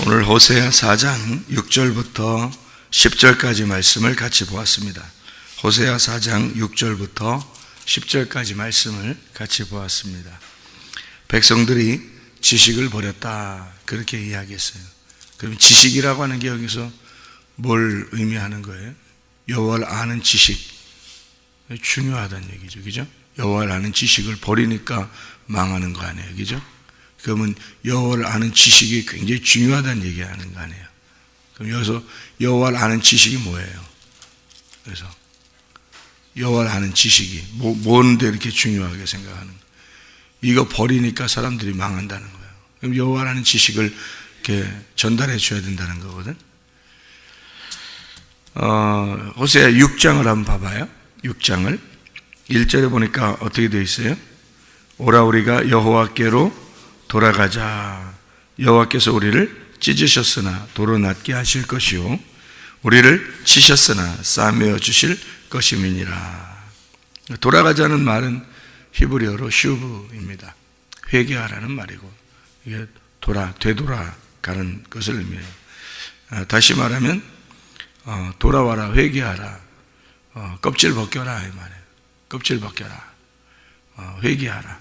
오늘 호세아 4장 6절부터 10절까지 말씀을 같이 보았습니다. 호세아 4장 6절부터 10절까지 말씀을 같이 보았습니다. 백성들이 지식을 버렸다, 그렇게 이야기했어요. 그럼 지식이라고 하는 게 여기서 뭘 의미하는 거예요? 여호와를 아는 지식, 중요하다는 얘기죠, 그죠? 여호와를 아는 지식을 버리니까 망하는 거 아니에요, 그죠? 그러면 여호와를 아는 지식이 굉장히 중요하다는 얘기하는 거 아니에요? 그럼 여기서 여호와를 아는 지식이 뭐예요? 그래서 여호와를 아는 지식이 뭔데 이렇게 중요하게 생각하는 거예요? 이거 버리니까 사람들이 망한다는 거예요. 그럼 여호와를 아는 지식을 이렇게 전달해 줘야 된다는 거거든. 호세아 6장을 한번 봐봐요. 6장을 1절에 보니까 어떻게 되어 있어요? 오라 우리가 여호와께로 돌아가자. 여호와께서 우리를 찢으셨으나 도로 낫게 하실 것이요 우리를 치셨으나 싸매어 주실 것임이니라. 돌아가자는 말은 히브리어로 슈브입니다. 회개하라는 말이고, 이게 되돌아가는 것을 의미해요. 다시 말하면 돌아와라, 회개하라, 껍질 벗겨라 이 말이에요. 껍질 벗겨라, 회개하라.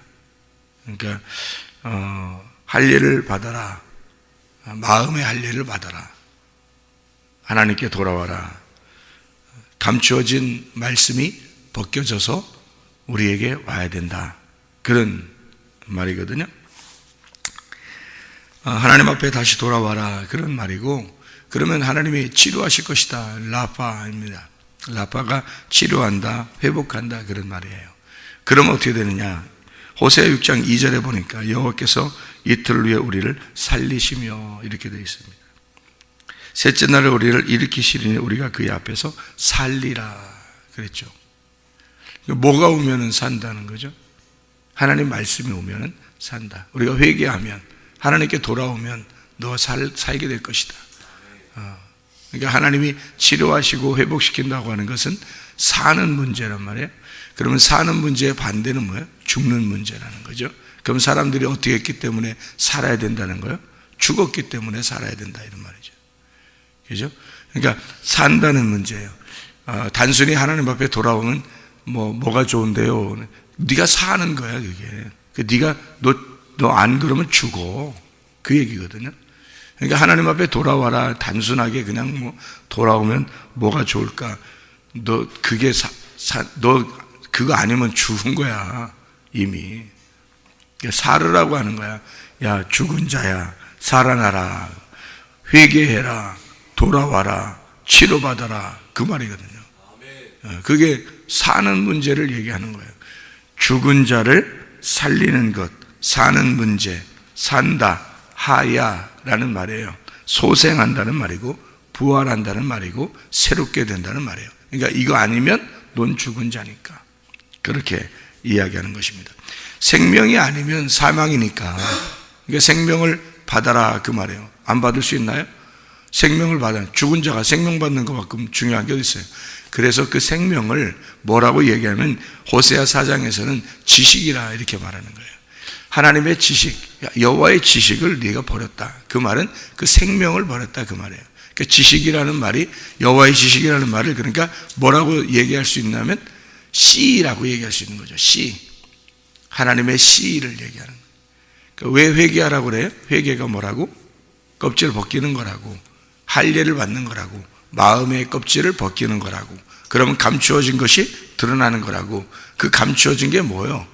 그러니까 할례를 받아라, 마음의 할례를 받아라, 하나님께 돌아와라. 감추어진 말씀이 벗겨져서 우리에게 와야 된다, 그런 말이거든요. 하나님 앞에 다시 돌아와라, 그런 말이고, 그러면 하나님이 치료하실 것이다, 라파입니다. 라파가 치료한다, 회복한다, 그런 말이에요. 그러면 어떻게 되느냐? 호세아 6장 2절에 보니까 여호와께서 이틀 후에 우리를 살리시며, 이렇게 되어 있습니다. 셋째 날에 우리를 일으키시리니 우리가 그의 앞에서 살리라 그랬죠. 뭐가 오면은 산다는 거죠? 하나님 말씀이 오면은 산다. 우리가 회개하면, 하나님께 돌아오면 너가 살게 될 것이다. 그러니까 하나님이 치료하시고 회복시킨다고 하는 것은 사는 문제란 말이에요. 그러면 사는 문제의 반대는 뭐예요? 죽는 문제라는 거죠. 그럼 사람들이 어떻게 했기 때문에 살아야 된다는 거예요? 죽었기 때문에 살아야 된다, 이런 말이죠. 그죠? 그러니까 산다는 문제예요. 단순히 하나님 앞에 돌아오면 뭐가 좋은데요? 네가 사는 거야, 그게. 네가 너 안 그러면 죽어, 그 얘기거든요. 그러니까 하나님 앞에 돌아와라, 단순하게 그냥 돌아오면 뭐가 좋을까? 너 그거 아니면 죽은 거야, 이미. 살으라고 하는 거야. 야, 죽은 자야, 살아나라, 회개해라, 돌아와라, 치료받아라, 그 말이거든요. 그게 사는 문제를 얘기하는 거예요. 죽은 자를 살리는 것, 사는 문제, 산다, 하야라는 말이에요. 소생한다는 말이고, 부활한다는 말이고, 새롭게 된다는 말이에요. 그러니까 이거 아니면 넌 죽은 자니까, 그렇게 이야기하는 것입니다. 생명이 아니면 사망이니까, 그러니까 생명을 받아라, 그 말이에요. 안 받을 수 있나요? 생명을 받아. 죽은 자가 생명 받는 것만큼 중요한 게 어디 있어요? 그래서 그 생명을 뭐라고 얘기하면 호세아 4장에서는 지식이라 이렇게 말하는 거예요. 하나님의 지식, 여호와의 지식을 네가 버렸다. 그 말은 그 생명을 버렸다, 그 말이에요. 그러니까 지식이라는 말이, 여호와의 지식이라는 말을 그러니까 뭐라고 얘기할 수 있냐면 씨라고 얘기할 수 있는 거죠. 씨, 하나님의 씨를 얘기하는 거예요. 그러니까 왜 회개하라고 그래요? 회개가 뭐라고? 껍질을 벗기는 거라고, 할례를 받는 거라고, 마음의 껍질을 벗기는 거라고. 그러면 감추어진 것이 드러나는 거라고. 그 감추어진 게 뭐예요?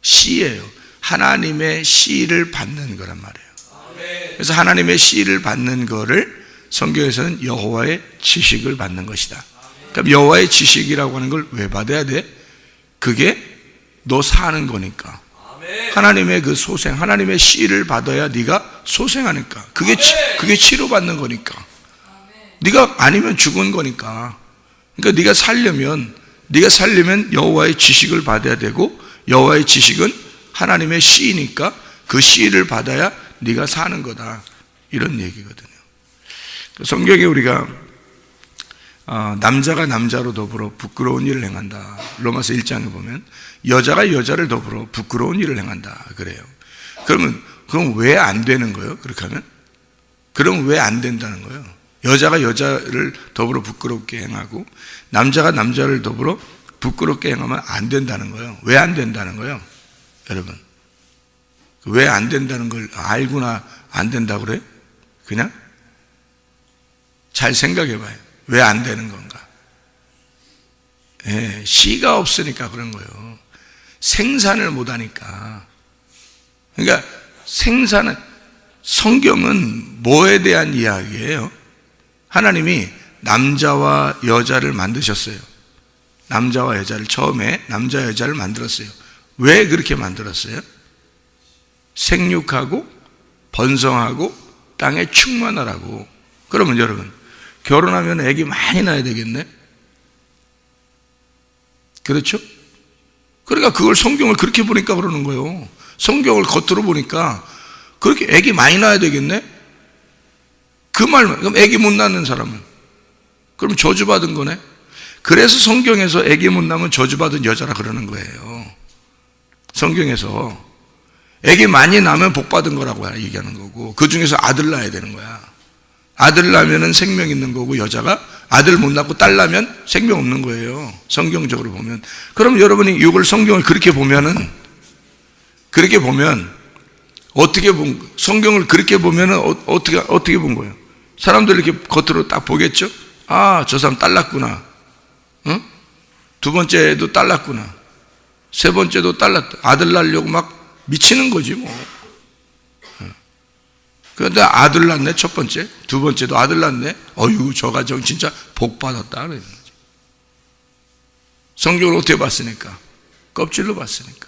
씨예요. 하나님의 씨를 받는 거란 말이에요. 그래서 하나님의 씨를 받는 거를 성경에서는 여호와의 지식을 받는 것이다. 그럼 여호와의 지식이라고 하는 걸 왜 받아야 돼? 그게 너 사는 거니까. 하나님의 그 소생, 하나님의 씨를 받아야 네가 소생하니까. 그게 치료받는 거니까. 네가 아니면 죽은 거니까. 그러니까 네가 살려면 여호와의 지식을 받아야 되고, 여호와의 지식은 하나님의 씨니까 그 씨를 받아야 네가 사는 거다, 이런 얘기거든요. 성경에 우리가 남자가 남자로 더불어 부끄러운 일을 행한다, 로마서 1장에 보면 여자가 여자를 더불어 부끄러운 일을 행한다 그래요. 그럼 왜 안 되는 거예요? 그렇게 하면 그럼 왜 안 된다는 거예요? 여자가 여자를 더불어 부끄럽게 행하고 남자가 남자를 더불어 부끄럽게 행하면 안 된다는 거예요. 왜 안 된다는 거예요? 여러분, 왜 안 된다는 걸 알고나 안 된다고 그래요? 그냥 잘 생각해 봐요. 왜 안 되는 건가? 예, 씨가 없으니까 그런 거예요. 생산을 못 하니까. 그러니까 생산은, 성경은 뭐에 대한 이야기예요? 하나님이 남자와 여자를 만드셨어요. 남자와 여자를, 처음에 남자 여자를 만들었어요. 왜 그렇게 만들었어요? 생육하고 번성하고 땅에 충만하라고. 그러면 여러분, 결혼하면 애기 많이 낳아야 되겠네? 그렇죠? 그러니까 그걸 성경을 그렇게 보니까 그러는 거예요. 성경을 겉으로 보니까 그렇게 애기 많이 낳아야 되겠네? 그 말만. 그럼 애기 못 낳는 사람은? 그럼 저주받은 거네? 그래서 성경에서 애기 못 낳으면 저주받은 여자라 그러는 거예요. 성경에서 애기 많이 낳으면 복받은 거라고 얘기하는 거고, 그 중에서 아들 낳아야 되는 거야. 아들 낳으면 생명 있는 거고, 여자가 아들 못 낳고 딸 낳으면 생명 없는 거예요. 성경적으로 보면. 그럼 여러분이 이걸 성경을 그렇게 보면은, 그렇게 보면 어떻게 본, 성경을 그렇게 보면은 어떻게 본 거예요? 사람들 이렇게 겉으로 딱 보겠죠? 아, 저 사람 딸 낳구나. 응? 두 번째도 딸 낳구나. 세 번째도 딸 낳다. 아들 낳으려고 막 미치는 거지 뭐. 그런데 아들 낳네, 첫 번째. 두 번째도 아들 낳네. 어휴, 저 가정 진짜 복 받았다 그러는 거지. 성경을 어떻게 봤으니까? 껍질로 봤으니까.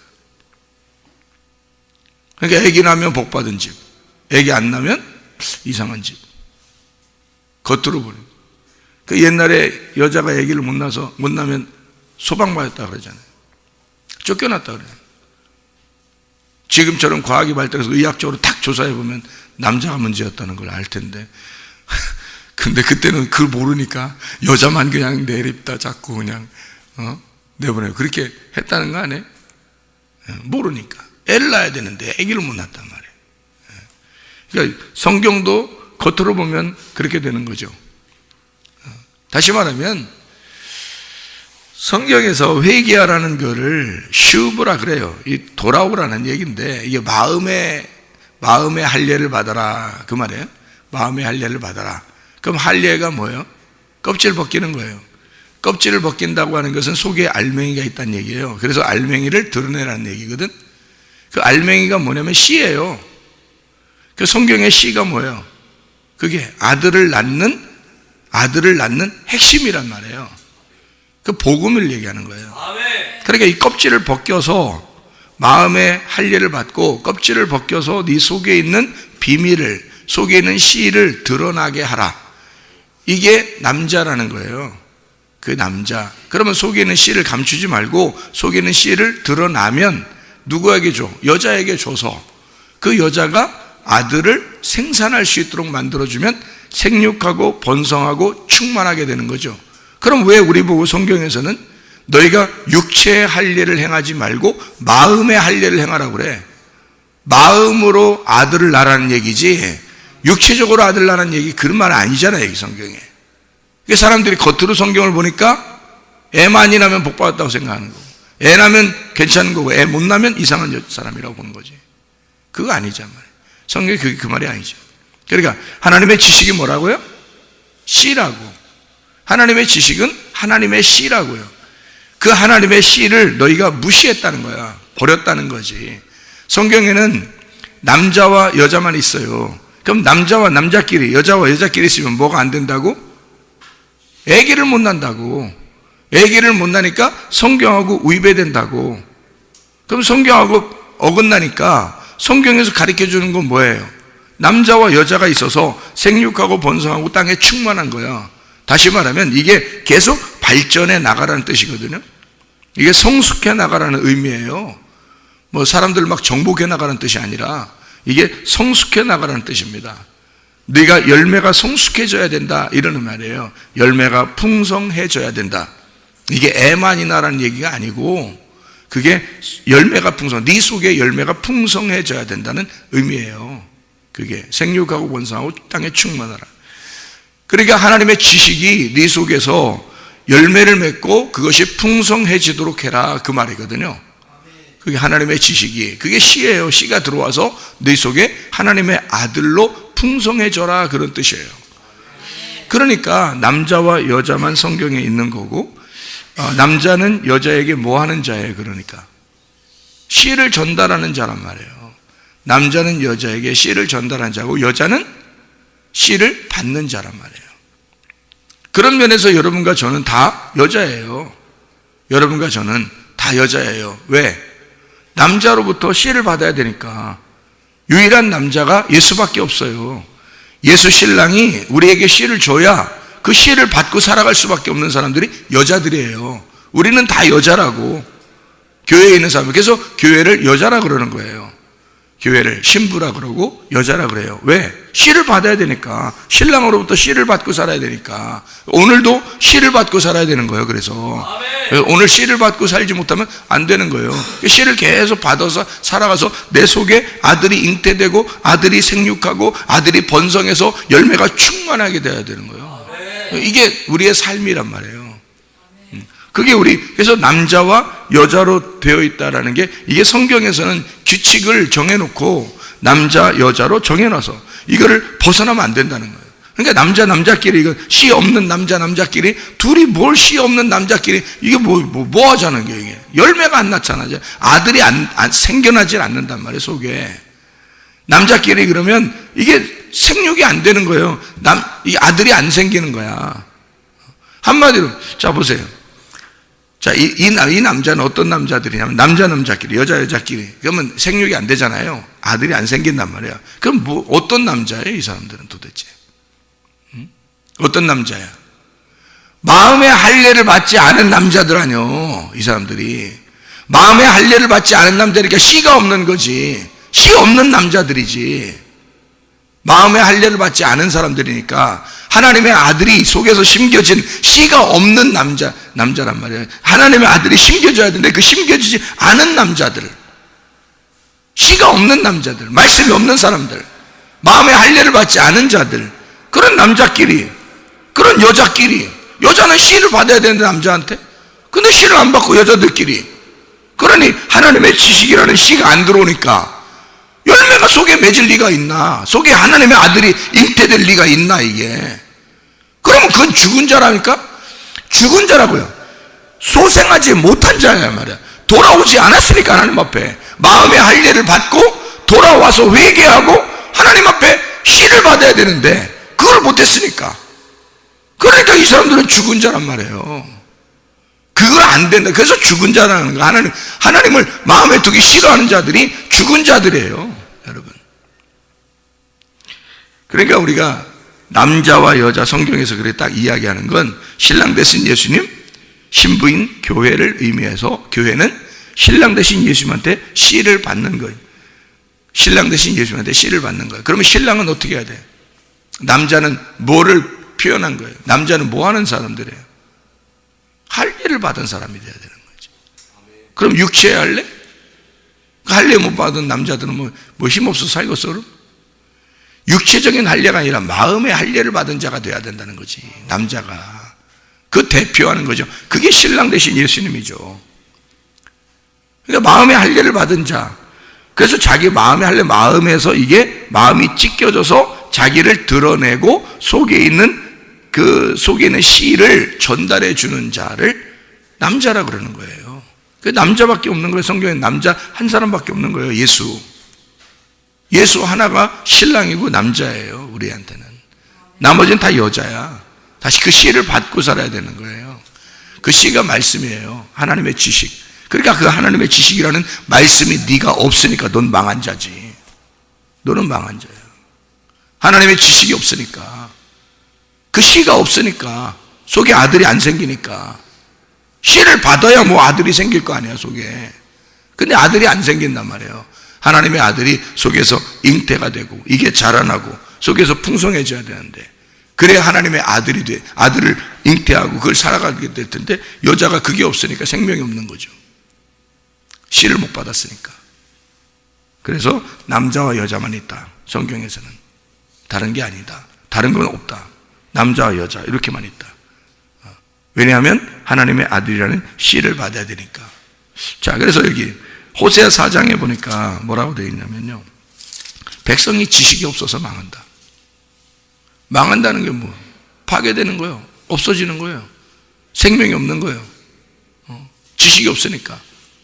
그러니까 애기 낳으면 복 받은 집, 애기 안 낳으면 이상한 집. 겉으로 보는. 그 옛날에 여자가 애기를 못 낳으면 소방받았다 그러잖아요. 쫓겨났다 그래요. 지금처럼 과학이 발달해서 의학적으로 딱 조사해 보면 남자가 문제였다는 걸 알 텐데, 근데 그때는 그걸 모르니까 여자만 그냥 내립다 자꾸 그냥 내보내고 그렇게 했다는 거 아니에요? 모르니까. 애를 낳아야 되는데 애기를 못 낳았단 말이에요. 그러니까 성경도 겉으로 보면 그렇게 되는 거죠. 다시 말하면 성경에서 회개하라는 거를 슈브라 그래요. 이 돌아오라는 얘기인데, 이게 마음의 할례를 받아라 그 말이에요. 마음의 할례를 받아라. 그럼 할례가 뭐예요? 껍질 벗기는 거예요. 껍질을 벗긴다고 하는 것은 속에 알맹이가 있다는 얘기예요. 그래서 알맹이를 드러내라는 얘기거든. 그 알맹이가 뭐냐면 씨예요. 그 성경의 씨가 뭐예요? 그게 아들을 낳는 핵심이란 말이에요. 그 복음을 얘기하는 거예요. 그러니까 이 껍질을 벗겨서 마음의 할례를 받고, 껍질을 벗겨서 네 속에 있는 비밀을, 속에 있는 씨를 드러나게 하라. 이게 남자라는 거예요. 그 남자. 그러면 속에 있는 씨를 감추지 말고 속에 있는 씨를 드러나면 누구에게 줘? 여자에게 줘서 그 여자가 아들을 생산할 수 있도록 만들어주면 생육하고 번성하고 충만하게 되는 거죠. 그럼 왜 우리 보고 성경에서는 너희가 육체의 할례를 행하지 말고 마음의 할례를 행하라고 그래? 마음으로 아들을 낳으라는 얘기지 육체적으로 아들 낳으라는 얘기 그런 말 아니잖아요, 이 성경에. 사람들이 겉으로 성경을 보니까 애 많이 낳으면 복 받았다고 생각하는 거고, 애 낳으면 괜찮은 거고, 애 못 낳으면 이상한 사람이라고 보는 거지. 그거 아니잖아. 성경이 그게 그 말이 아니죠. 그러니까 하나님의 지식이 뭐라고요? 씨라고. 하나님의 지식은 하나님의 씨라고요. 그 하나님의 씨를 너희가 무시했다는 거야. 버렸다는 거지. 성경에는 남자와 여자만 있어요. 그럼 남자와 남자끼리, 여자와 여자끼리 있으면 뭐가 안 된다고? 아기를 못 낳는다고. 아기를 못 낳으니까 성경하고 위배된다고. 그럼 성경하고 어긋나니까 성경에서 가르쳐 주는 건 뭐예요? 남자와 여자가 있어서 생육하고 번성하고 땅에 충만한 거야. 다시 말하면 이게 계속 발전해 나가라는 뜻이거든요. 이게 성숙해 나가라는 의미예요. 뭐 사람들 막 정복해 나가라는 뜻이 아니라 이게 성숙해 나가라는 뜻입니다. 네가 열매가 성숙해져야 된다 이러는 말이에요. 열매가 풍성해져야 된다. 이게 애만이 나라는 얘기가 아니고 그게 열매가 풍성, 네 속에 열매가 풍성해져야 된다는 의미예요. 그게 생육하고 번성하고 땅에 충만하라. 그러니까 하나님의 지식이 네 속에서 열매를 맺고 그것이 풍성해지도록 해라, 그 말이거든요. 그게 하나님의 지식이, 그게 씨예요. 씨가 들어와서 네 속에 하나님의 아들로 풍성해져라, 그런 뜻이에요. 그러니까 남자와 여자만 성경에 있는 거고, 남자는 여자에게 뭐 하는 자예요? 그러니까 씨를 전달하는 자란 말이에요. 남자는 여자에게 씨를 전달하는 자고, 여자는 씨를 받는 자란 말이에요. 그런 면에서 여러분과 저는 다 여자예요. 여러분과 저는 다 여자예요. 왜? 남자로부터 씨를 받아야 되니까. 유일한 남자가 예수밖에 없어요. 예수 신랑이 우리에게 씨를 줘야 그 씨를 받고 살아갈 수밖에 없는 사람들이 여자들이에요. 우리는 다 여자라고. 교회에 있는 사람, 그래서 교회를 여자라 그러는 거예요. 교회를 신부라 그러고 여자라 그래요. 왜? 씨를 받아야 되니까. 신랑으로부터 씨를 받고 살아야 되니까. 오늘도 씨를 받고 살아야 되는 거예요. 그래서 오늘 씨를 받고 살지 못하면 안 되는 거예요. 씨를 계속 받아서 살아가서 내 속에 아들이 잉태되고 아들이 생육하고 아들이 번성해서 열매가 충만하게 돼야 되는 거예요. 이게 우리의 삶이란 말이에요. 그게 그래서 남자와 여자로 되어 있다라는 게, 이게 성경에서는 규칙을 정해놓고 남자, 여자로 정해놔서 이거를 벗어나면 안 된다는 거예요. 그러니까 남자끼리, 이거 씨 없는 남자끼리, 둘이 뭘 씨 없는 남자끼리, 이게 뭐 하자는 게, 이게. 열매가 안 낳잖아. 아들이 생겨나질 않는단 말이에요, 속에. 남자끼리 그러면 이게 생육이 안 되는 거예요. 이 아들이 안 생기는 거야. 한마디로, 자, 보세요. 자, 이 남자는 어떤 남자들이냐면, 남자끼리, 여자끼리. 그러면 생육이 안 되잖아요. 아들이 안 생긴단 말이에요. 그럼 어떤 남자예요, 이 사람들은 도대체? 어떤 남자야? 마음의 할례를 받지 않은 남자들 아니요, 이 사람들이. 마음의 할례를 받지 않은 남자니까 씨가 없는 거지. 씨 없는 남자들이지. 마음의 할례를 받지 않은 사람들이니까 하나님의 아들이 속에서 심겨진 씨가 없는 남자란 말이에요. 하나님의 아들이 심겨져야 되는데 그 심겨지지 않은 남자들, 씨가 없는 남자들, 말씀이 없는 사람들, 마음의 할례를 받지 않은 자들, 그런 남자끼리, 그런 여자끼리. 여자는 씨를 받아야 되는데 남자한테, 근데 씨를 안 받고 여자들끼리. 그러니 하나님의 지식이라는 씨가 안 들어오니까 열매가 속에 맺을 리가 있나? 속에 하나님의 아들이 잉태될 리가 있나, 이게? 그러면 그건 죽은 자라니까? 죽은 자라고요. 소생하지 못한 자야 말이야. 돌아오지 않았으니까, 하나님 앞에 마음의 할례를 받고 돌아와서 회개하고 하나님 앞에 씨를 받아야 되는데 그걸 못했으니까. 그러니까 이 사람들은 죽은 자란 말이에요. 그걸 안 된다. 그래서 죽은 자라는 거. 하나님을 마음에 두기 싫어하는 자들이 죽은 자들이에요, 여러분. 그러니까 우리가 남자와 여자, 성경에서 그렇게 딱 이야기하는 건 신랑 대신 예수님, 신부인 교회를 의미해서, 교회는 신랑 대신 예수님한테 씨를 받는 거예요. 신랑 대신 예수님한테 씨를 받는 거예요. 그러면 신랑은 어떻게 해야 돼요? 남자는 뭐를 표현한 거예요? 남자는 뭐 하는 사람들이에요? 할례를 받은 사람이 돼야 되는 거지. 그럼 육체의 할례? 할례 못 받은 남자들은 뭐 힘없어 살겠어, 그럼? 육체적인 할례가 아니라 마음의 할례를 받은 자가 돼야 된다는 거지, 남자가. 그 대표하는 거죠. 그게 신랑 대신 예수님이죠. 그러니까 마음의 할례를 받은 자. 그래서 자기 마음의 할례, 마음에서 이게 마음이 찢겨져서 자기를 드러내고 속에 있는 씨를 전달해 주는 자를 남자라 그러는 거예요. 그 남자밖에 없는 거예요. 성경에 남자 한 사람밖에 없는 거예요. 예수 하나가 신랑이고 남자예요, 우리한테는. 나머지는 다 여자야. 다시 그 씨를 받고 살아야 되는 거예요. 그 씨가 말씀이에요. 하나님의 지식. 그러니까 그 하나님의 지식이라는 말씀이 네가 없으니까 넌 망한 자지. 너는 망한 자야. 하나님의 지식이 없으니까, 그 씨가 없으니까, 속에 아들이 안 생기니까. 씨를 받아야 뭐 아들이 생길 거 아니야, 속에. 근데 아들이 안 생긴단 말이에요. 하나님의 아들이 속에서 잉태가 되고 이게 자라나고 속에서 풍성해져야 되는데, 그래야 하나님의 아들이 돼. 아들을 잉태하고 그걸 살아가게 될 텐데 여자가 그게 없으니까 생명이 없는 거죠. 씨를 못 받았으니까. 그래서 남자와 여자만 있다. 성경에서는. 다른 게 아니다. 다른 건 없다. 남자와 여자 이렇게만 있다. 왜냐하면 하나님의 아들이라는 씨를 받아야 되니까. 자, 그래서 여기 호세아 4장에 보니까 뭐라고 되어 있냐면요, 백성이 지식이 없어서 망한다. 망한다는 게 뭐? 파괴되는 거예요. 없어지는 거예요. 생명이 없는 거예요. 지식이 없으니까.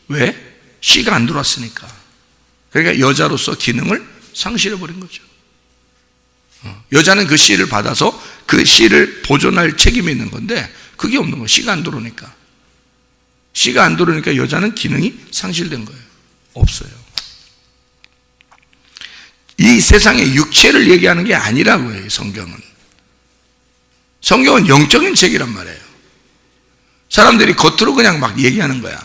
왜? 씨가 안 들어왔으니까. 그러니까 여자로서 기능을 상실해버린 거죠. 여자는 그 씨를 받아서 그 씨를 보존할 책임이 있는 건데 그게 없는 거예요. 씨가 안 들어오니까. 씨가 안 들어오니까 여자는 기능이 상실된 거예요. 없어요. 이 세상의 육체를 얘기하는 게 아니라고 해요. 성경은. 성경은 영적인 책이란 말이에요. 사람들이 겉으로 그냥 막 얘기하는 거야.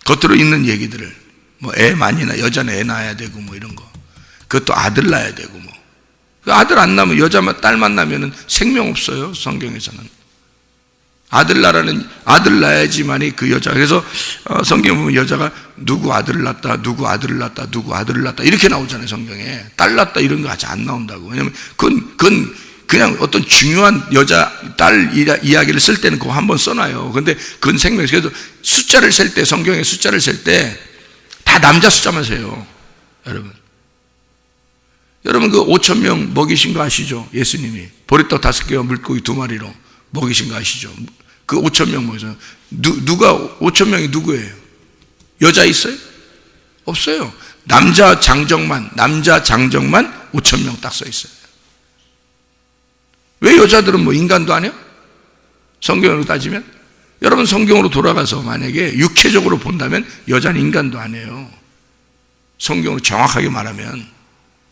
겉으로 있는 얘기들을. 뭐 애 많이 낳아, 여자는 애 낳아야 되고 뭐 이런 거. 그것도 아들 낳아야 되고 뭐. 아들 안 낳으면, 여자만 딸만 낳으면 생명 없어요. 성경에서는. 아들 낳아야지만이 그 여자. 그래서 성경에 보면 여자가 누구 아들을 낳았다, 누구 아들을 낳았다, 누구 아들을 낳았다 이렇게 나오잖아요. 성경에. 딸 낳았다 이런 거 아직 안 나온다고. 왜냐면 그건 그냥 어떤 중요한 여자, 딸 이야기를 쓸 때는 그거 한번 써놔요. 근데 그건 생명이에요. 그래서 숫자를 셀 때, 성경의 숫자를 셀 때 다 남자 숫자만 세요. 여러분 그 5,000명 먹이신 거 아시죠? 예수님이 보리떡 5개와 물고기 2마리로 먹이신 거 아시죠? 그 5,000명 먹이죠. 누가 5,000명이 누구예요? 여자 있어요? 없어요. 남자 장정만 5,000명 딱 써 있어요. 왜 여자들은 뭐 인간도 아니야? 성경으로 따지면? 여러분 성경으로 돌아가서 만약에 육체적으로 본다면 여자는 인간도 아니에요. 성경으로 정확하게 말하면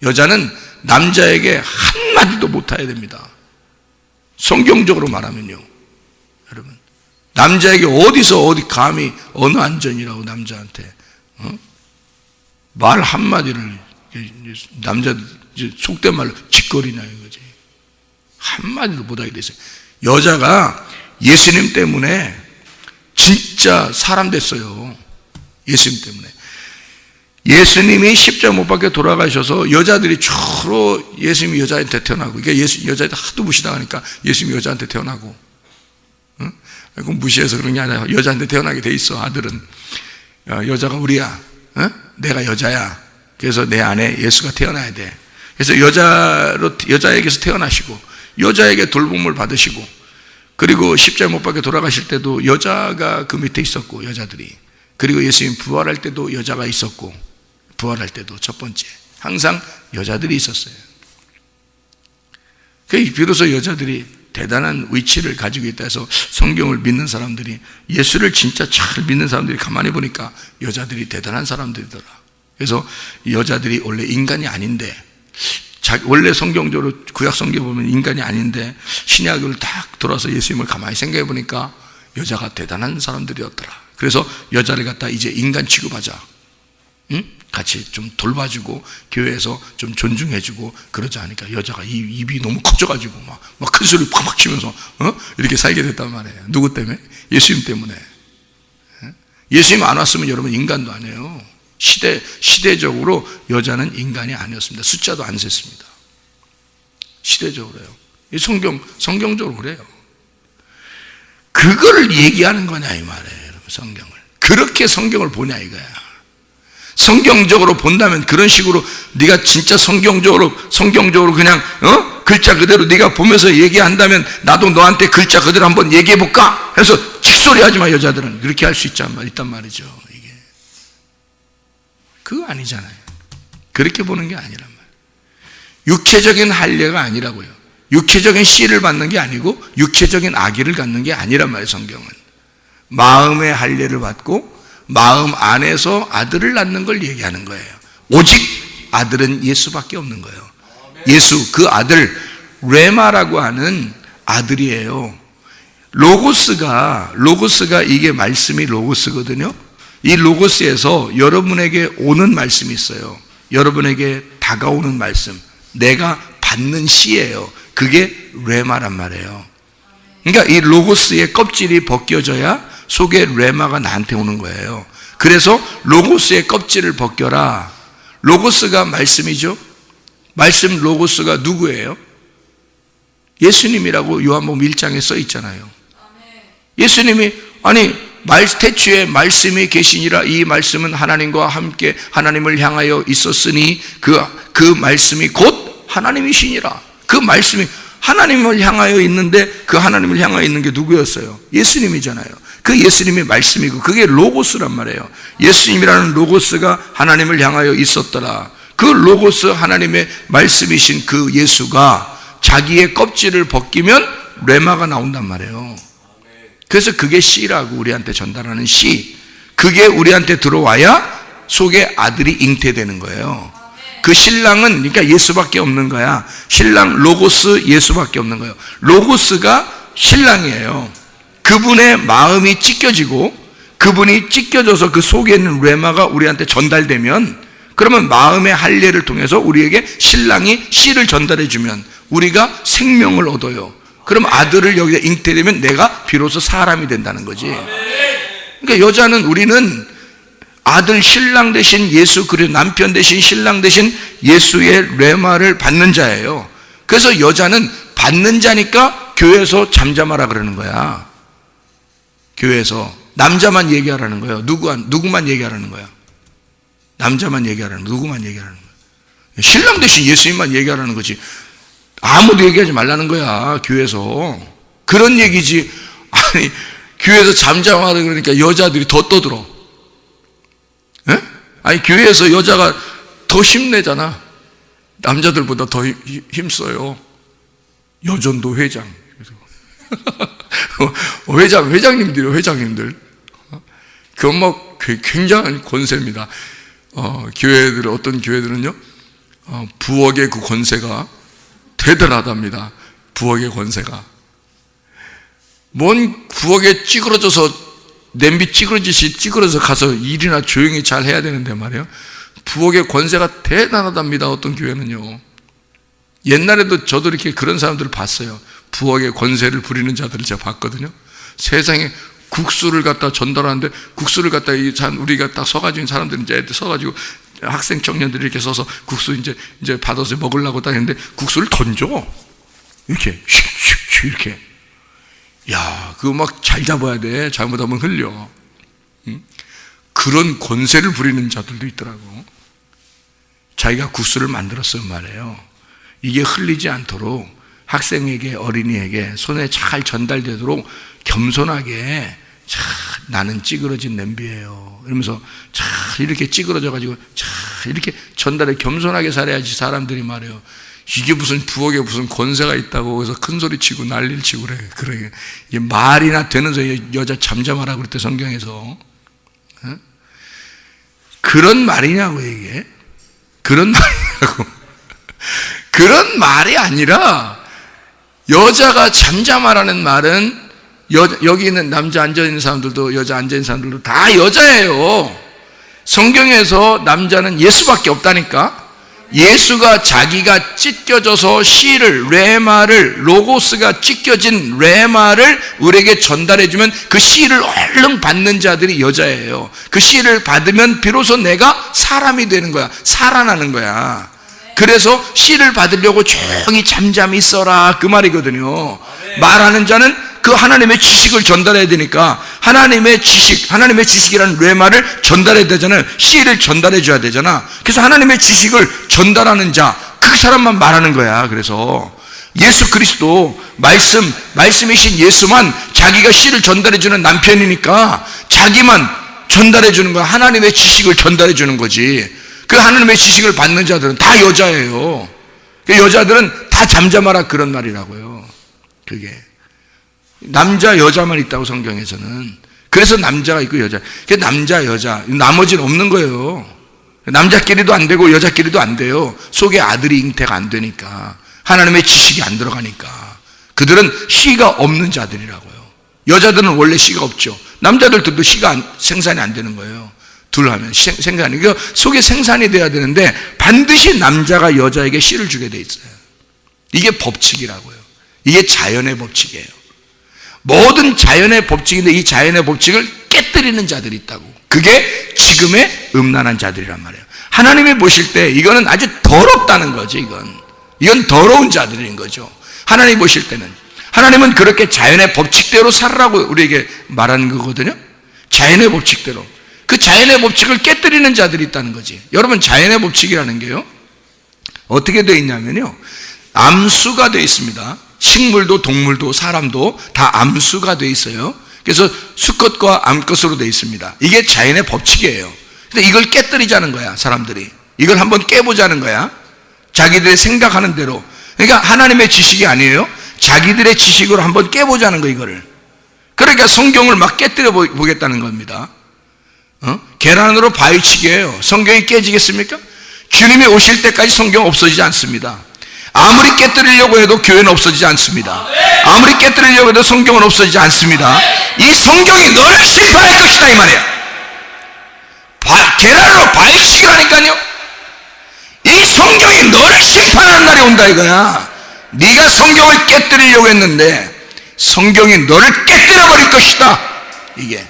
여자는 남자에게 한마디도 못해야 됩니다. 성경적으로 말하면요. 여러분 남자에게 어디 감히 어느 안전이라고 남자한테 말 한마디를, 남자 속된 말로 짓거리냐 이거지. 한마디도 못하게 됐어요. 여자가 예수님 때문에 진짜 사람 됐어요. 예수님 때문에. 예수님이 십자가 못 박혀 돌아가셔서 여자들이 주로 예수님이 여자한테 태어나고, 이게 여자한테 하도 무시당하니까 예수님이 여자한테 태어나고, 그건 무시해서 그런 게 아니라 여자한테 태어나게 돼 있어. 아들은 여자가 우리야, 내가 여자야. 그래서 내 안에 예수가 태어나야 돼. 그래서 여자에게서 태어나시고 여자에게 돌봄을 받으시고, 그리고 십자가 못 박혀 돌아가실 때도 여자가 그 밑에 있었고, 여자들이. 그리고 예수님 부활할 때도 여자가 있었고, 부활할 때도 첫 번째 항상 여자들이 있었어요. 비로소 여자들이 대단한 위치를 가지고 있다 해서 성경을 믿는 사람들이, 예수를 진짜 잘 믿는 사람들이 가만히 보니까 여자들이 대단한 사람들이더라. 그래서 여자들이 원래 인간이 아닌데, 원래 성경적으로 구약 성경 보면 인간이 아닌데 신약을 딱 돌아서 예수님을 가만히 생각해 보니까 여자가 대단한 사람들이었더라. 그래서 여자를 갖다 이제 인간 취급하자. 같이 좀 돌봐주고 교회에서 좀 존중해주고 그러지 않으니까 여자가 입이 너무 커져가지고 막 큰 소리 팍팍 치면서 이렇게 살게 됐단 말이에요. 누구 때문에? 예수님 때문에. 예수님 안 왔으면 여러분 인간도 아니에요. 시대적으로 여자는 인간이 아니었습니다. 숫자도 안 셌습니다. 시대적으로요. 성경적으로 그래요. 그거를 얘기하는 거냐 이 말이에요. 여러분 성경을. 그렇게 성경을 보냐 이거야. 성경적으로 본다면 그런 식으로 네가 진짜 성경적으로 그냥 글자 그대로 네가 보면서 얘기한다면 나도 너한테 글자 그대로 한번 얘기해 볼까? 해서 칫소리 하지 마. 여자들은 그렇게 할 수 있단 말이죠. 그거 아니잖아요. 그렇게 보는 게 아니란 말이에요. 육체적인 할례가 아니라고요. 육체적인 씨를 받는 게 아니고 육체적인 아기를 갖는 게 아니란 말이에요. 성경은 마음의 할례를 받고 마음 안에서 아들을 낳는 걸 얘기하는 거예요. 오직 아들은 예수밖에 없는 거예요. 예수, 그 아들 레마라고 하는 아들이에요. 로고스가 이게 말씀이 로고스거든요. 이 로고스에서 여러분에게 오는 말씀이 있어요. 여러분에게 다가오는 말씀, 내가 받는 씨예요. 그게 레마란 말이에요. 그러니까 이 로고스의 껍질이 벗겨져야 속에 레마가 나한테 오는 거예요. 그래서 로고스의 껍질을 벗겨라. 로고스가 말씀이죠. 말씀 로고스가 누구예요? 예수님이라고 요한복음 1장에 써 있잖아요. 예수님이 태초에 말씀이 계시니라. 이 말씀은 하나님과 함께 하나님을 향하여 있었으니 그 말씀이 곧 하나님이시니라. 그 말씀이 하나님을 향하여 있는데 그 하나님을 향하여 있는 게 누구였어요? 예수님이잖아요. 그 예수님이 말씀이고 그게 로고스란 말이에요. 예수님이라는 로고스가 하나님을 향하여 있었더라. 그 로고스 하나님의 말씀이신 그 예수가 자기의 껍질을 벗기면 레마가 나온단 말이에요. 그래서 그게 씨라고 우리한테 전달하는 씨. 그게 우리한테 들어와야 속에 아들이 잉태되는 거예요. 그 신랑은 그러니까 예수밖에 없는 거야. 신랑 로고스 예수밖에 없는 거예요. 로고스가 신랑이에요. 그분의 마음이 찢겨지고 그분이 찢겨져서 그 속에 있는 레마가 우리한테 전달되면 그러면 마음의 할례를 통해서 우리에게 신랑이 씨를 전달해 주면 우리가 생명을 얻어요. 그럼 아들을 여기다 잉태되면 내가 비로소 사람이 된다는 거지. 그러니까 여자는 우리는 아들 신랑 대신 예수 그리고 남편 대신 신랑 대신 예수의 레마를 받는 자예요. 그래서 여자는 받는 자니까 교회에서 잠잠하라 그러는 거야. 교회에서 남자만 얘기하라는 거예요. 누구만 얘기하라는 거야. 남자만 얘기하라는 거야. 누구만 얘기하라는 거야. 신랑 대신 예수님만 얘기하라는 거지. 아무도 얘기하지 말라는 거야. 교회에서 그런 얘기지. 아니 교회에서 잠잠하라 그러니까 여자들이 더 떠들어. 에? 아니 교회에서 여자가 더 힘내잖아. 남자들보다 더 힘써요. 여전도 회장. 회장님들. 그건 뭐 굉장한 권세입니다. 교회들 어떤 교회들은요, 부엌의 그 권세가 대단하답니다. 부엌의 권세가. 뭔 부엌에 찌그러져서 냄비 찌그러져서 가서 일이나 조용히 잘 해야 되는데 말이에요. 부엌의 권세가 대단하답니다. 어떤 교회는요. 옛날에도 저도 이렇게 그런 사람들을 봤어요. 부엌의 권세를 부리는 자들을 제가 봤거든요. 세상에 국수를 갖다 전달하는데 국수를 갖다 우리가 딱 서가지고 사람들이 이제 서가지고 학생 청년들이 이렇게 서서 국수 이제 받아서 먹으려고 딱 했는데 국수를 던져. 이렇게 슉슉슉 이렇게. 야, 그거 막 잘 잡아야 돼. 잘못하면 흘려. 그런 권세를 부리는 자들도 있더라고. 자기가 국수를 만들었어요 말이에요. 이게 흘리지 않도록 학생에게 어린이에게 손에 잘 전달되도록 겸손하게 자, 나는 찌그러진 냄비예요 이러면서 자, 이렇게 찌그러져 가지고 자, 이렇게 전달해 겸손하게 살아야지. 사람들이 말해요. 이게 무슨 부엌에 무슨 권세가 있다고 그래서 큰 소리 치고 난리를 치고 그래. 이게 말이나 되는 소리. 여자 잠잠하라고 그랬대 성경에서. 어? 그런 말이냐고 이게. 그런 말이냐고. 그런 말이 아니라 여자가 잠잠하라는 말은 여기 있는 남자 앉아있는 사람들도 여자 앉아있는 사람들도 다 여자예요. 성경에서 남자는 예수밖에 없다니까. 예수가 자기가 찢겨져서 씨를 레마를 로고스가 찢겨진 레마를 우리에게 전달해주면 그 씨를 얼른 받는 자들이 여자예요. 그 씨를 받으면 비로소 내가 사람이 되는 거야. 살아나는 거야. 그래서 씨를 받으려고 조용히 잠잠히 있어라 그 말이거든요. 말하는 자는 그 하나님의 지식을 전달해야 되니까 하나님의 지식이라는 레마를 전달해야 되잖아요. 씨를 전달해 줘야 되잖아. 그래서 하나님의 지식을 전달하는 자, 그 사람만 말하는 거야. 그래서 예수 그리스도 말씀이신 예수만 자기가 씨를 전달해 주는 남편이니까 자기만 전달해 주는 거야. 하나님의 지식을 전달해 주는 거지. 그 하나님의 지식을 받는 자들은 다 여자예요. 그 여자들은 다 잠잠하라 그런 말이라고요. 그게 남자 여자만 있다고 성경에서는. 그래서 남자가 있고 여자. 그 남자 여자 나머지는 없는 거예요. 남자끼리도 안 되고 여자끼리도 안 돼요. 속에 아들이 잉태가 안 되니까. 하나님의 지식이 안 들어가니까. 그들은 씨가 없는 자들이라고요. 여자들은 원래 씨가 없죠. 남자들도 씨가 생산이 안 되는 거예요. 둘 하면 생산이. 그러니까 속에 생산이 돼야 되는데 반드시 남자가 여자에게 씨를 주게 돼 있어요. 이게 법칙이라고요. 이게 자연의 법칙이에요. 모든 자연의 법칙인데 이 자연의 법칙을 깨뜨리는 자들이 있다고. 그게 지금의 음란한 자들이란 말이에요. 하나님이 보실 때 이거는 아주 더럽다는 거죠. 이건 더러운 자들인 거죠. 하나님이 보실 때는. 하나님은 그렇게 자연의 법칙대로 살으라고 우리에게 말하는 거거든요. 자연의 법칙대로. 그 자연의 법칙을 깨뜨리는 자들이 있다는 거지. 여러분, 자연의 법칙이라는 게요, 어떻게 되어 있냐면요, 암수가 되어 있습니다. 식물도 동물도 사람도 다 암수가 되어 있어요. 그래서 수컷과 암컷으로 되어 있습니다. 이게 자연의 법칙이에요. 근데 이걸 깨뜨리자는 거야, 사람들이. 이걸 한번 깨보자는 거야. 자기들이 생각하는 대로. 그러니까 하나님의 지식이 아니에요. 자기들의 지식으로 한번 깨보자는 거, 이거를. 그러니까 성경을 막 깨뜨려 보겠다는 겁니다. 계란으로 바위치기예요. 성경이 깨지겠습니까? 주님이 오실 때까지 성경 없어지지 않습니다. 아무리 깨뜨리려고 해도 교회는 없어지지 않습니다. 아무리 깨뜨리려고 해도 성경은 없어지지 않습니다. 이 성경이 너를 심판할 것이다, 이 말이야. 계란으로 바위치기라니까요. 이 성경이 너를 심판하는 날이 온다, 이거야. 네가 성경을 깨뜨리려고 했는데 성경이 너를 깨뜨려버릴 것이다, 이게.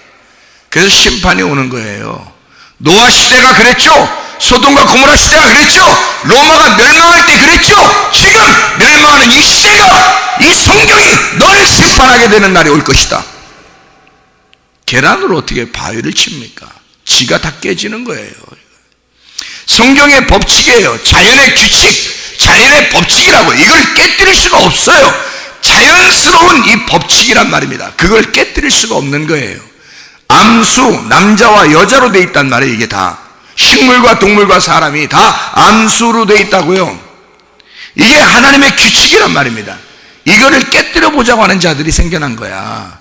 그래서 심판이 오는 거예요. 노아 시대가 그랬죠. 소돔과 고모라 시대가 그랬죠. 로마가 멸망할 때 그랬죠. 지금 멸망하는 이 시대가, 이 성경이 너를 심판하게 되는 날이 올 것이다. 계란으로 어떻게 바위를 칩니까? 지가 다 깨지는 거예요. 성경의 법칙이에요. 자연의 규칙, 자연의 법칙이라고. 이걸 깨뜨릴 수가 없어요. 자연스러운 이 법칙이란 말입니다. 그걸 깨뜨릴 수가 없는 거예요. 암수, 남자와 여자로 돼 있단 말이에요. 이게 다 식물과 동물과 사람이 다 암수로 돼 있다고요. 이게 하나님의 규칙이란 말입니다. 이거를 깨뜨려 보자고 하는 자들이 생겨난 거야.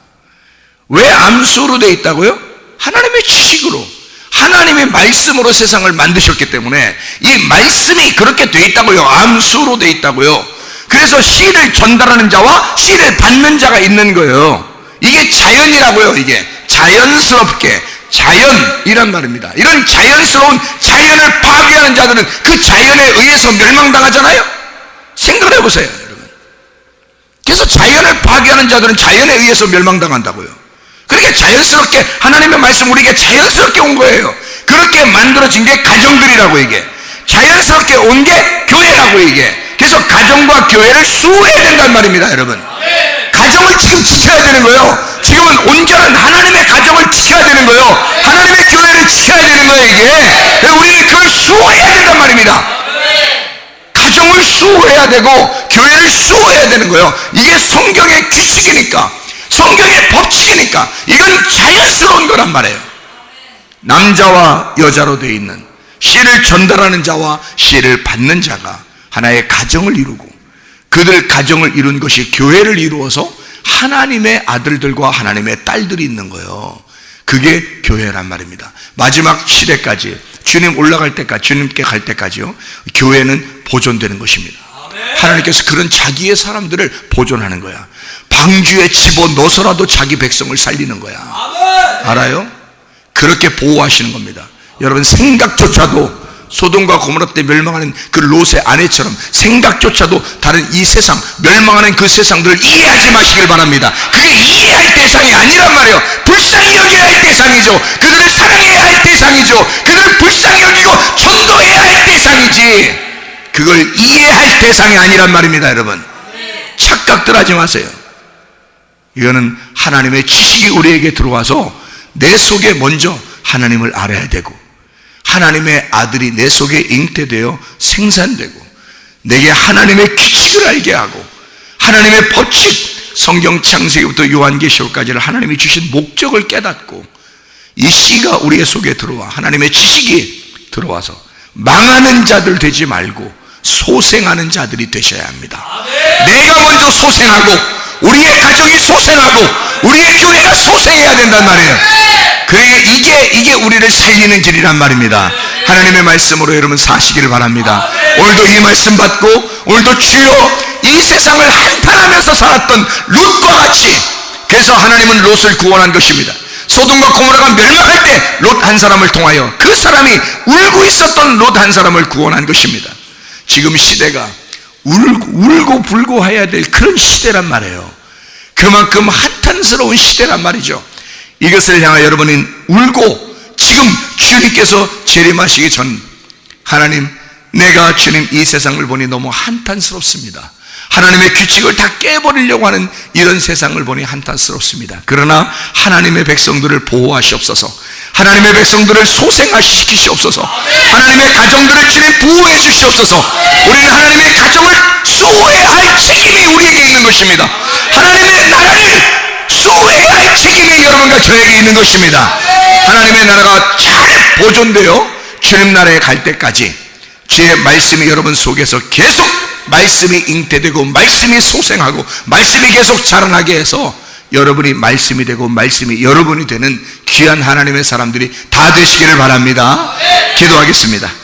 왜 암수로 돼 있다고요? 하나님의 지식으로, 하나님의 말씀으로 세상을 만드셨기 때문에 이 말씀이 그렇게 돼 있다고요. 암수로 돼 있다고요. 그래서 씨를 전달하는 자와 씨를 받는 자가 있는 거예요. 이게 자연이라고요. 이게 자연스럽게, 자연이란 말입니다. 이런 자연스러운 자연을 파괴하는 자들은 그 자연에 의해서 멸망당하잖아요. 생각을 해보세요, 여러분. 그래서 자연을 파괴하는 자들은 자연에 의해서 멸망당한다고요. 그렇게 자연스럽게 하나님의 말씀 우리에게 자연스럽게 온 거예요. 그렇게 만들어진 게 가정들이라고. 이게 자연스럽게 온 게 교회라고. 이게 그래서 가정과 교회를 수호해야 된단 말입니다, 여러분. 가정을 지금 지켜야 되는 거예요. 지금은 온전한 하나님의 가정을 지켜야 되는 거예요. 하나님의 교회를 지켜야 되는 거예요. 이게 우리는 그걸 수호해야 된단 말입니다. 가정을 수호해야 되고 교회를 수호해야 되는 거예요. 이게 성경의 규칙이니까, 성경의 법칙이니까, 이건 자연스러운 거란 말이에요. 남자와 여자로 되어 있는, 씨를 전달하는 자와 씨를 받는 자가 하나의 가정을 이루고, 그들 가정을 이룬 것이 교회를 이루어서 하나님의 아들들과 하나님의 딸들이 있는 거예요. 그게 교회란 말입니다. 마지막 시대까지, 주님 올라갈 때까지, 주님께 갈 때까지요, 교회는 보존되는 것입니다. 하나님께서 그런 자기의 사람들을 보존하는 거야. 방주에 집어넣어서라도 자기 백성을 살리는 거야. 알아요? 그렇게 보호하시는 겁니다. 여러분, 생각조차도 소돔과 고모라 때 멸망하는 그 롯의 아내처럼 생각조차도 다른 이 세상, 멸망하는 그 세상들을 이해하지 마시길 바랍니다. 그게 이해할 대상이 아니란 말이에요. 불쌍히 여겨야 할 대상이죠. 그들을 사랑해야 할 대상이죠. 그들을 불쌍히 여기고 전도해야 할 대상이지, 그걸 이해할 대상이 아니란 말입니다. 여러분, 착각들 하지 마세요. 이거는 하나님의 지식이 우리에게 들어와서 내 속에 먼저 하나님을 알아야 되고, 하나님의 아들이 내 속에 잉태되어 생산되고, 내게 하나님의 규칙을 알게 하고, 하나님의 법칙, 성경 창세기부터 요한계시록까지를 하나님이 주신 목적을 깨닫고, 이 씨가 우리의 속에 들어와 하나님의 지식이 들어와서 망하는 자들 되지 말고 소생하는 자들이 되셔야 합니다. 내가 먼저 소생하고, 우리의 가정이 소생하고, 우리의 교회가 소생해야 된단 말이에요. 그러니까 이게 우리를 살리는 길이란 말입니다. 하나님의 말씀으로 여러분 사시기를 바랍니다. 오늘도 이 말씀 받고, 오늘도 주여, 이 세상을 한탄하면서 살았던 롯과 같이, 그래서 하나님은 롯을 구원한 것입니다. 소돔과 고모라가 멸망할 때 롯 한 사람을 통하여 그 사람이 울고 있었던 롯 한 사람을 구원한 것입니다. 지금 시대가 울고 불고 해야 될 그런 시대란 말이에요. 그만큼 한탄스러운 시대란 말이죠. 이것을 향하여 여러분은 울고, 지금 주님께서 재림하시기 전, 하나님, 내가 주님 이 세상을 보니 너무 한탄스럽습니다. 하나님의 규칙을 다 깨버리려고 하는 이런 세상을 보니 한탄스럽습니다. 그러나 하나님의 백성들을 보호하시옵소서. 하나님의 백성들을 소생시키시옵소서. 하나님의 가정들을 주님 보호해 주시옵소서. 우리는 하나님의 가정을 수호해야 할 책임이 우리에게 있는 것입니다. 하나님의 나라를 수호해야 할 책임이 여러분과 저에게 있는 것입니다. 하나님의 나라가 잘 보존되어 주님 나라에 갈 때까지 주의 말씀이 여러분 속에서 계속 말씀이 잉태되고 말씀이 소생하고 말씀이 계속 자라나게 해서 여러분이 말씀이 되고 말씀이 여러분이 되는 귀한 하나님의 사람들이 다 되시기를 바랍니다. 기도하겠습니다.